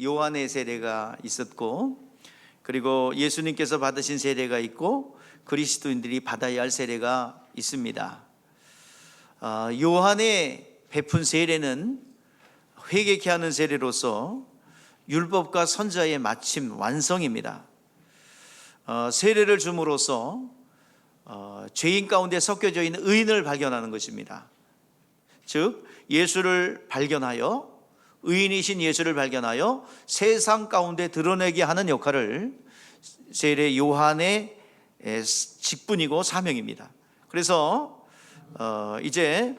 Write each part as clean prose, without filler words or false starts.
요한의 세례가 있었고, 그리고 예수님께서 받으신 세례가 있고 그리스도인들이 받아야 할 세례가 있습니다. 요한의 베푼 세례는 회개케 하는 세례로서 율법과 선자의 마침 완성입니다. 세례를 줌으로써 죄인 가운데 섞여져 있는 의인을 발견하는 것입니다. 즉 예수를 발견하여, 의인이신 예수를 발견하여 세상 가운데 드러내게 하는 역할을 세례 요한의 직분이고 사명입니다. 그래서 이제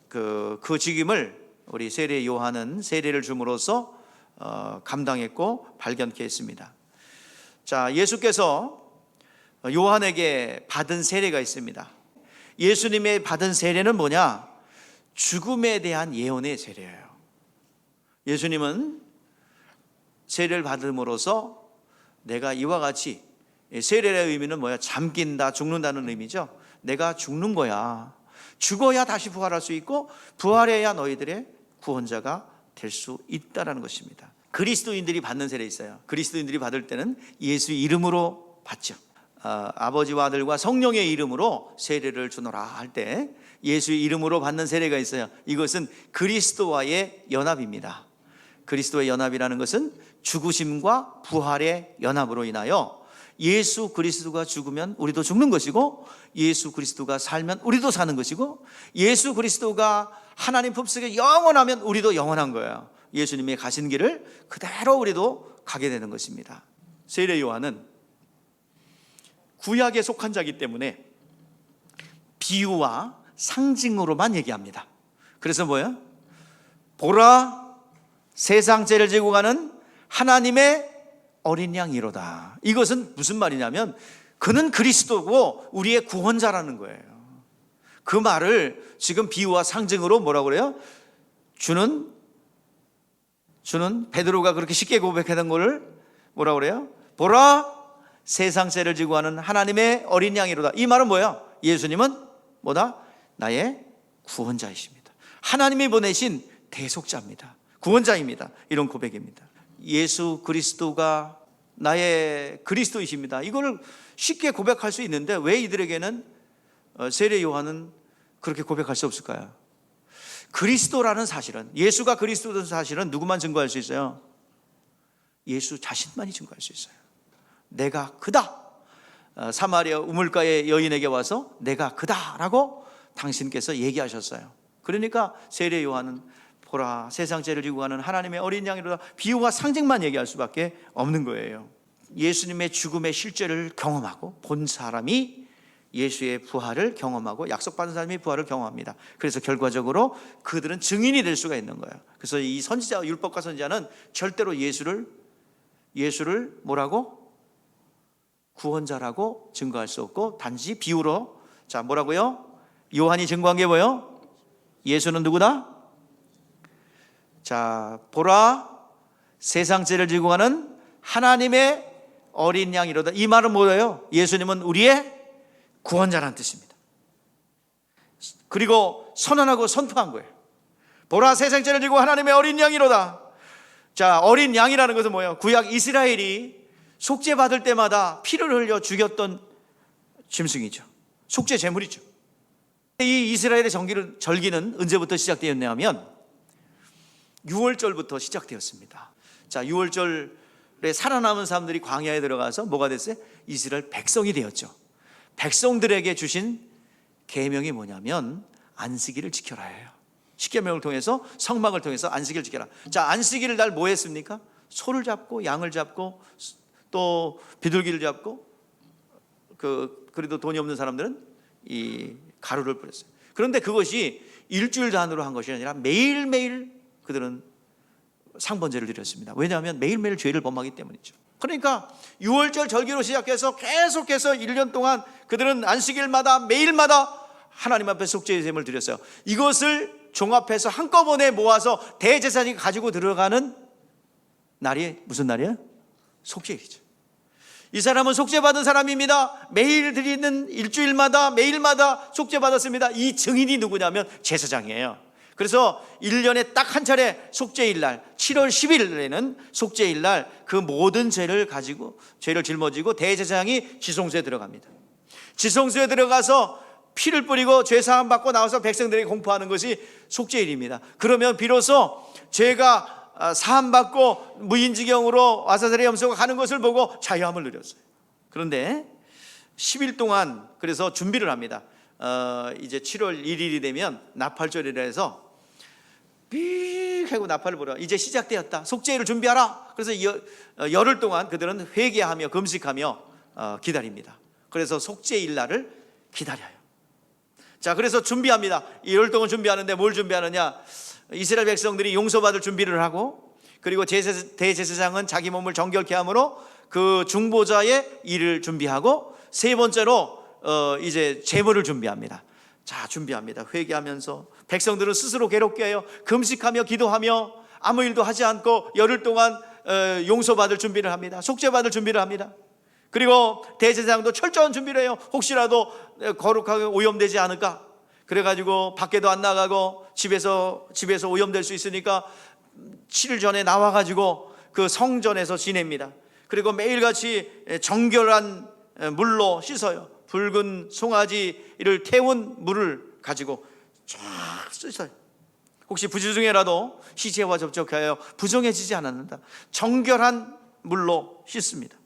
그 직임을 우리 세례 요한은 세례를 줌으로써 감당했고 발견케 했습니다. 자, 예수께서 요한에게 받은 세례가 있습니다. 예수님의 받은 세례는 뭐냐? 죽음에 대한 예언의 세례예요. 예수님은 세례를 받음으로써 내가 이와 같이, 세례의 의미는 뭐야? 잠긴다, 죽는다는 의미죠. 내가 죽는 거야. 죽어야 다시 부활할 수 있고 부활해야 너희들의 구원자가 될 수 있다는 것입니다. 그리스도인들이 받는 세례 있어요. 그리스도인들이 받을 때는 예수 이름으로 받죠. 아버지와 아들과 성령의 이름으로 세례를 주노라 할 때 예수의 이름으로 받는 세례가 있어요. 이것은 그리스도와의 연합입니다. 그리스도의 연합이라는 것은 죽으심과 부활의 연합으로 인하여 예수 그리스도가 죽으면 우리도 죽는 것이고, 예수 그리스도가 살면 우리도 사는 것이고, 예수 그리스도가 하나님 품속에 영원하면 우리도 영원한 거예요. 예수님이 가신 길을 그대로 우리도 가게 되는 것입니다. 세례 요한은 구약에 속한 자이기 때문에 비유와 상징으로만 얘기합니다. 그래서 뭐예요? 보라, 세상 죄를 지고 가는 하나님의 어린 양이로다. 이것은 무슨 말이냐면 그는 그리스도고 우리의 구원자라는 거예요. 그 말을 지금 비유와 상징으로 뭐라고 그래요? 주는 베드로가 그렇게 쉽게 고백했던 것을 뭐라고 그래요? 보라, 세상 죄를 지고 가는 하나님의 어린 양이로다. 이 말은 뭐예요? 예수님은 뭐다? 나의 구원자이십니다. 하나님이 보내신 대속자입니다. 구원자입니다. 이런 고백입니다. 예수 그리스도가 나의 그리스도이십니다. 이걸 쉽게 고백할 수 있는데 왜 이들에게는 세례 요한은 그렇게 고백할 수 없을까요? 그리스도라는 사실은, 예수가 그리스도라는 사실은 누구만 증거할 수 있어요? 예수 자신만이 증거할 수 있어요. 내가 그다. 사마리아 우물가의 여인에게 와서 내가 그다라고 당신께서 얘기하셨어요. 그러니까 세례 요한은 보라, 세상 죄를 지고 가는 하나님의 어린 양이로다. 비유와 상징만 얘기할 수밖에 없는 거예요. 예수님의 죽음의 실제를 경험하고 본 사람이 예수의 부활을 경험하고 약속받은 사람이 부활을 경험합니다. 그래서 결과적으로 그들은 증인이 될 수가 있는 거예요. 그래서 이 선지자, 율법과 선지자는 절대로 예수를 뭐라고? 구원자라고 증거할 수 없고 단지 비유로. 자, 뭐라고요? 요한이 증거한 게 뭐예요? 예수는 누구다? 자, 보라, 세상 죄를 지고 가는 하나님의 어린 양이로다. 이 말은 뭐예요? 예수님은 우리의 구원자라는 뜻입니다. 그리고 선언하고 선포한 거예요. 보라, 세상 죄를 지고 하나님의 어린 양이로다. 자, 어린 양이라는 것은 뭐예요? 구약 이스라엘이 속죄 받을 때마다 피를 흘려 죽였던 짐승이죠. 속죄 제물이죠. 이 이스라엘의 절기는 언제부터 시작되었냐 하면 6월절부터 시작되었습니다. 자, 6월절에 살아남은 사람들이 광야에 들어가서 뭐가 됐어요? 이스라엘 백성이 되었죠. 백성들에게 주신 계명이 뭐냐면 안식일을 지켜라예요. 십계명을 통해서, 성막을 통해서 안식일을 지켜라. 자, 안식일을 날 뭐 했습니까? 소를 잡고 양을 잡고 또 비둘기를 잡고, 그래도 돈이 없는 사람들은 이 가루를 뿌렸어요. 그런데 그것이 일주일 단위로 한 것이 아니라 매일매일 그들은 상번제를 드렸습니다. 왜냐하면 매일매일 죄를 범하기 때문이죠. 그러니까 6월절 절기로 시작해서 계속해서 1년 동안 그들은 안식일마다 매일마다 하나님 앞에 속죄의 제물을 드렸어요. 이것을 종합해서 한꺼번에 모아서 대제사장이 가지고 들어가는 날이 무슨 날이에요? 속죄일이죠. 이 사람은 속죄받은 사람입니다. 매일 드리는 일주일마다 매일마다 속죄받았습니다. 이 증인이 누구냐면 제사장이에요. 그래서 1년에 딱 한 차례 속죄일 날 7월 10일에는 속죄일 날 그 모든 죄를 짊어지고 대제사장이 지성소에 들어갑니다. 지성소에 들어가서 피를 뿌리고 죄 사함 받고 나와서 백성들에게 공포하는 것이 속죄일입니다. 그러면 비로소 죄가 사함 받고 무인지경으로 아사셀의 염소가 가는 것을 보고 자유함을 누렸어요. 그런데 10일 동안 그래서 준비를 합니다. 이제 7월 1일이 되면 나팔절이라 해서 삐 하고 나팔을 불어. 이제 시작되었다. 속죄일을 준비하라. 그래서 열흘 동안 그들은 회개하며 금식하며 기다립니다. 그래서 속죄일 날을 기다려요. 자, 그래서 준비합니다. 열흘 동안 준비하는데 뭘 준비하느냐? 이스라엘 백성들이 용서받을 준비를 하고, 그리고 대제사장은 자기 몸을 정결케 함으로 그 중보자의 일을 준비하고, 세 번째로 이제 제물을 준비합니다. 자, 준비합니다. 회개하면서 백성들은 스스로 괴롭게 해요. 금식하며 기도하며 아무 일도 하지 않고 열흘 동안 용서받을 준비를 합니다. 속죄받을 준비를 합니다. 그리고 대제사장도 철저한 준비를 해요. 혹시라도 거룩하게 오염되지 않을까. 그래가지고 밖에도 안 나가고 집에서 오염될 수 있으니까 7일 전에 나와가지고 그 성전에서 지냅니다. 그리고 매일같이 정결한 물로 씻어요. 붉은 송아지를 태운 물을 가지고 쫙 씻어요. 혹시 부지 중에라도 시체와 접촉하여 부정해지지 않았는다. 정결한 물로 씻습니다.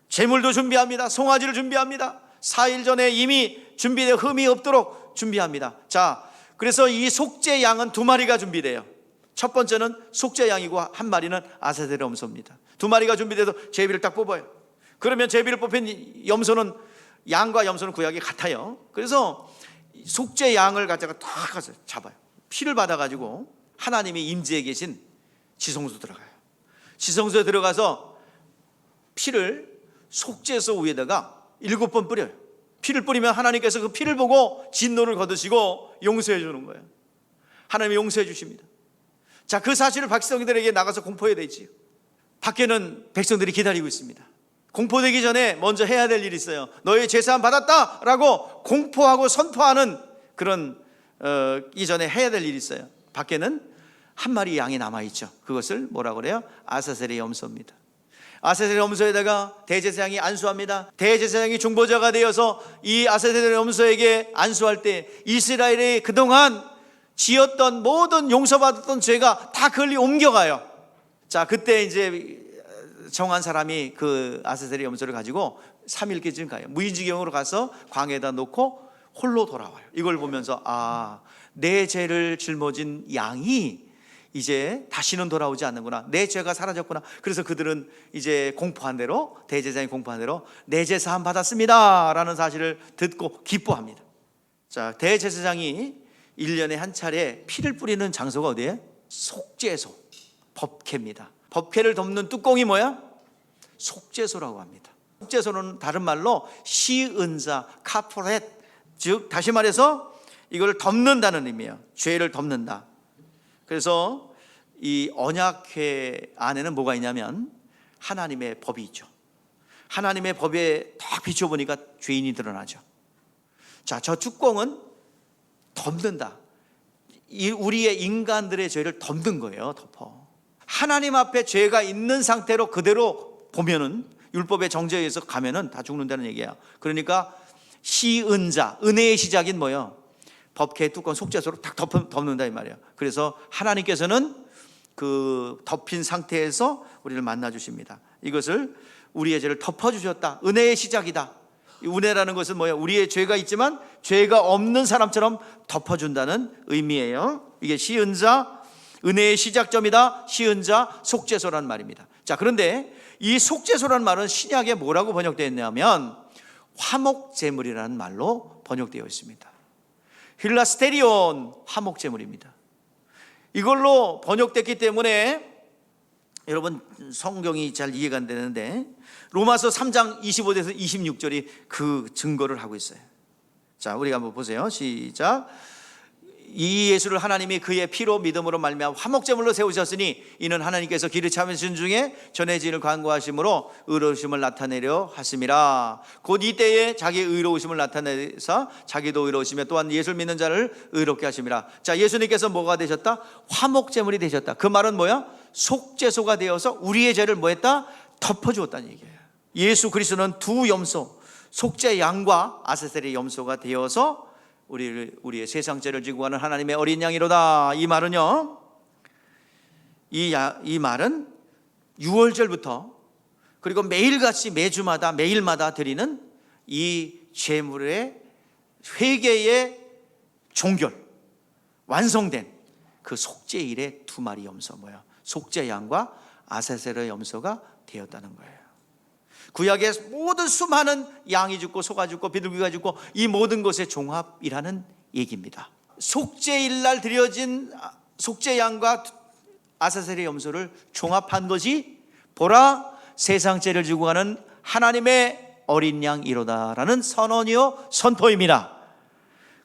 제물도 준비합니다. 송아지를 준비합니다. 4일 전에 이미 준비되어 흠이 없도록 준비합니다. 자, 그래서 이 속죄 양은 2마리가 준비돼요. 첫 번째는 속죄 양이고 한 마리는 아사셀의 염소입니다. 2마리가 준비돼서 제비를 딱 뽑아요. 그러면 제비를 뽑힌 염소는, 양과 염소는 구약이 같아요. 그래서 속죄 양을 갖다가 딱 가서 잡아요. 피를 받아가지고 하나님이 임재해 계신 지성소 들어가요. 지성소에 들어가서 피를 속죄소 위에다가 7번 뿌려요. 피를 뿌리면 하나님께서 그 피를 보고 진노를 거두시고 용서해 주는 거예요. 하나님이 용서해 주십니다. 자, 그 사실을 백성들에게 나가서 공포해야 되지요. 밖에는 백성들이 기다리고 있습니다. 공포되기 전에 먼저 해야 될 일이 있어요. 너의 죄사함 받았다라고 공포하고 선포하는 그런 이전에 해야 될 일이 있어요. 밖에는 한 마리 양이 남아있죠. 그것을 뭐라고 그래요? 아사셀의 염소입니다. 아사셀의 염소에다가 대제사장이 안수합니다. 대제사장이 중보자가 되어서 이 아사셀의 염소에게 안수할 때 이스라엘이 그동안 지었던 모든 용서받았던 죄가 다 그걸로 옮겨가요. 자, 그때 이제 정한 사람이 그 아사셀의 염소를 가지고 3일까지 가요. 무인지경으로 가서 광에다 놓고 홀로 돌아와요. 이걸 보면서 내 죄를 짊어진 양이 이제 다시는 돌아오지 않는구나. 내 죄가 사라졌구나. 그래서 그들은 이제 공포한 대로, 대제사장이 공포한 대로 내 죄 사함 받았습니다 라는 사실을 듣고 기뻐합니다. 자, 대제사장이 1년에 한 차례 피를 뿌리는 장소가 어디예요? 속죄소, 법궤입니다. 법궤를 덮는 뚜껑이 뭐야? 속죄소라고 합니다. 속죄소는 다른 말로 시은자, 카포렛, 즉 다시 말해서 이걸 덮는다는 의미예요. 죄를 덮는다. 그래서 이 언약궤 안에는 뭐가 있냐면 하나님의 법이 있죠. 하나님의 법에 딱 비춰보니까 죄인이 드러나죠. 자, 저 뚜껑은 덮는다. 우리의 인간들의 죄를 덮는 거예요. 덮어. 하나님 앞에 죄가 있는 상태로 그대로 보면은, 율법의 정죄에 의해서 가면은 다 죽는다는 얘기야. 그러니까 시은자, 은혜의 시작인 뭐예요? 법궤 뚜껑 속죄소로 딱 덮는다 이 말이야. 그래서 하나님께서는 그 덮인 상태에서 우리를 만나 주십니다. 이것을 우리의 죄를 덮어 주셨다. 은혜의 시작이다. 이 은혜라는 것은 뭐예요? 우리의 죄가 있지만 죄가 없는 사람처럼 덮어준다는 의미예요. 이게 시은자, 은혜의 시작점이다. 시은자, 속죄소란 말입니다. 자, 그런데 이 속죄소란 말은 신약에 뭐라고 번역되어 있냐면 화목제물이라는 말로 번역되어 있습니다. 힐라스테리온, 화목제물입니다. 이걸로 번역됐기 때문에 여러분 성경이 잘 이해가 안 되는데 로마서 3장 25절에서 26절이 그 증거를 하고 있어요. 자, 우리가 한번 보세요. 시작. 이 예수를 하나님이 그의 피로 믿음으로 말미암아 화목제물로 세우셨으니 이는 하나님께서 기름 참으신 중에 전해진을 간구하심으로 의로우심을 나타내려 하심이라. 곧 이때에 자기 의로우심을 나타내서 자기도 의로우시며 또한 예수를 믿는 자를 의롭게 하심이라. 자, 예수님께서 뭐가 되셨다? 화목제물이 되셨다. 그 말은 뭐야? 속죄소가 되어서 우리의 죄를 뭐했다? 덮어주었다는 얘기예요. 예수 그리스도는 두 염소, 속죄 양과 아세셀의 염소가 되어서 우리의 세상 죄를 지고 가는 하나님의 어린 양이로다. 이 말은요, 이 말은 유월절부터 그리고 매일같이 매일마다 드리는 이 제물의 회개의 종결, 완성된 그 속죄일의 두 마리 염소, 속죄 양과 아세셀의 염소가 되었다는 거예요. 구약의 모든 수많은 양이 죽고 소가 죽고 비둘기가 죽고 이 모든 것의 종합이라는 얘기입니다. 속죄일날 드려진 속죄 양과 아사셀의 염소를 종합한 것이 보라 세상 죄를 지고 가는 하나님의 어린 양이로다라는 선언이요 선포입니다.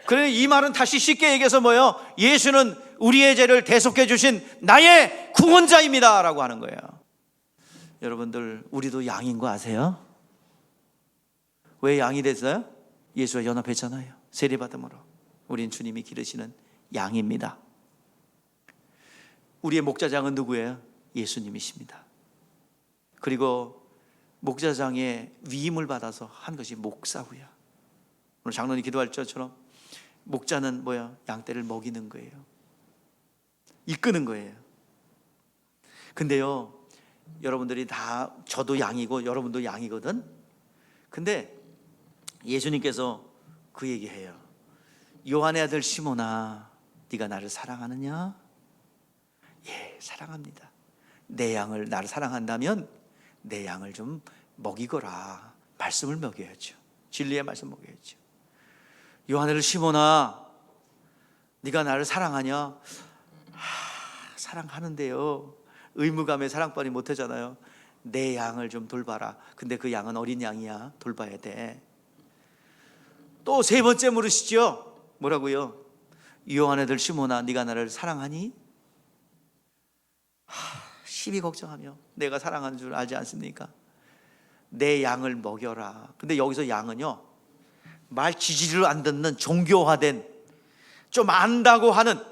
그래, 이 말은 다시 쉽게 얘기해서 뭐예요? 예수는 우리의 죄를 대속해 주신 나의 구원자입니다 라고 하는 거예요. 여러분들, 우리도 양인 거 아세요? 왜 양이 됐어요? 예수와 연합했잖아요. 세례받음으로. 우린 주님이 기르시는 양입니다. 우리의 목자장은 누구예요? 예수님이십니다. 그리고 목자장의 위임을 받아서 한 것이 목사후야. 오늘 장로님 기도할 때처럼 목자는 뭐야? 양떼를 먹이는 거예요. 이끄는 거예요. 근데요, 여러분들이 다, 저도 양이고 여러분도 양이거든. 근데 예수님께서 그 얘기해요. 요한의 아들 시몬아, 네가 나를 사랑하느냐? 예, 사랑합니다. 내 양을, 나를 사랑한다면 내 양을 좀 먹이거라. 말씀을 먹여야죠. 진리의 말씀 먹여야죠. 요한의 아들 시몬아, 네가 나를 사랑하냐? 사랑하는데요, 의무감에 사랑빨이 못하잖아요. 내 양을 좀 돌봐라. 근데 그 양은 어린 양이야. 돌봐야 돼. 또 세 번째 물으시죠. 뭐라고요? 요한의 아들 시몬아, 네가 나를 사랑하니? 시비 걱정하며 내가 사랑하는 줄 알지 않습니까? 내 양을 먹여라. 근데 여기서 양은요, 말 지지를 안 듣는 종교화된, 좀 안다고 하는,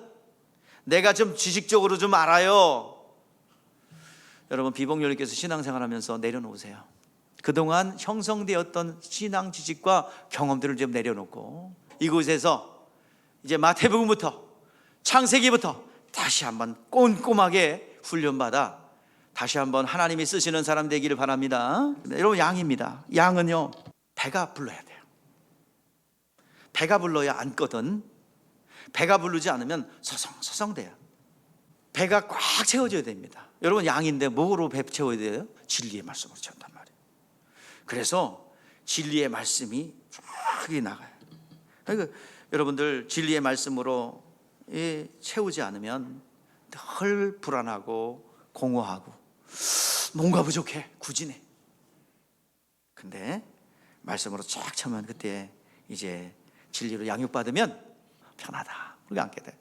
내가 좀 지식적으로 좀 알아요. 여러분, 비복열님께서 신앙생활하면서 내려놓으세요. 그동안 형성되었던 신앙 지식과 경험들을 좀 내려놓고 이곳에서 이제 마태복음부터 창세기부터 다시 한번 꼼꼼하게 훈련받아 다시 한번 하나님이 쓰시는 사람 되기를 바랍니다. 여러분, 양입니다. 양은요, 배가 불러야 돼요. 배가 불러야 앉거든. 배가 부르지 않으면 서성서성돼요. 배가 꽉 채워져야 됩니다. 여러분, 양인데 뭐로 배 채워야 돼요? 진리의 말씀으로 채운단 말이에요. 그래서 진리의 말씀이 쫙 나가요. 그러니까 여러분들, 진리의 말씀으로 채우지 않으면 늘 불안하고 공허하고 뭔가 부족해, 구진해. 근데 말씀으로 쫙 채우면 그때 이제 진리로 양육받으면 편하다. 그렇게 앉게 돼.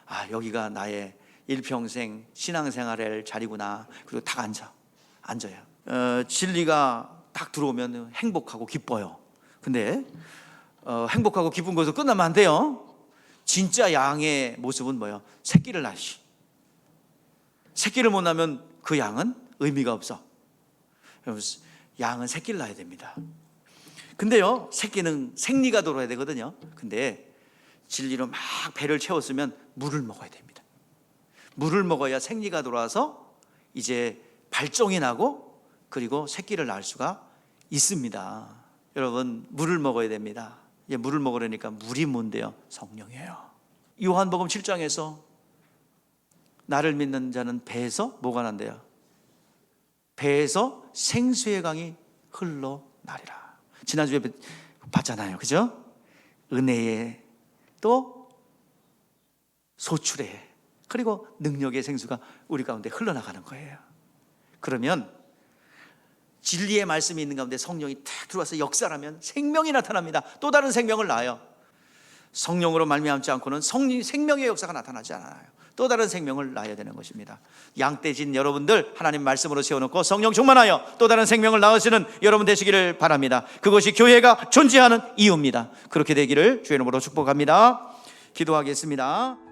아, 여기가 나의 일평생 신앙생활의 자리구나. 그리고 딱 앉아요. 진리가 딱 들어오면 행복하고 기뻐요. 근데 행복하고 기쁜 것으로 끝나면 안 돼요. 진짜 양의 모습은 뭐예요? 새끼를 낳지. 새끼를 못 낳으면 그 양은 의미가 없어. 양은 새끼를 낳아야 됩니다. 근데요, 새끼는 생리가 돌아야 되거든요. 근데 진리로 막 배를 채웠으면 물을 먹어야 됩니다. 물을 먹어야 생리가 돌아와서 이제 발종이 나고 그리고 새끼를 낳을 수가 있습니다. 여러분, 물을 먹어야 됩니다. 물을 먹으려니까 물이 뭔데요? 성령이에요. 요한복음 7장에서 나를 믿는 자는 배에서 뭐가 난대요? 배에서 생수의 강이 흘러나리라. 지난주에 봤잖아요, 그죠? 은혜의 또 소출의 그리고 능력의 생수가 우리 가운데 흘러나가는 거예요. 그러면 진리의 말씀이 있는 가운데 성령이 탁 들어와서 역사하면 생명이 나타납니다. 또 다른 생명을 낳아요. 성령으로 말미암지 않고는 생명의 역사가 나타나지 않아요. 또 다른 생명을 낳아야 되는 것입니다. 양떼진 여러분들 하나님 말씀으로 세워놓고 성령 충만하여 또 다른 생명을 낳으시는 여러분 되시기를 바랍니다. 그것이 교회가 존재하는 이유입니다. 그렇게 되기를 주의 이름으로 축복합니다. 기도하겠습니다.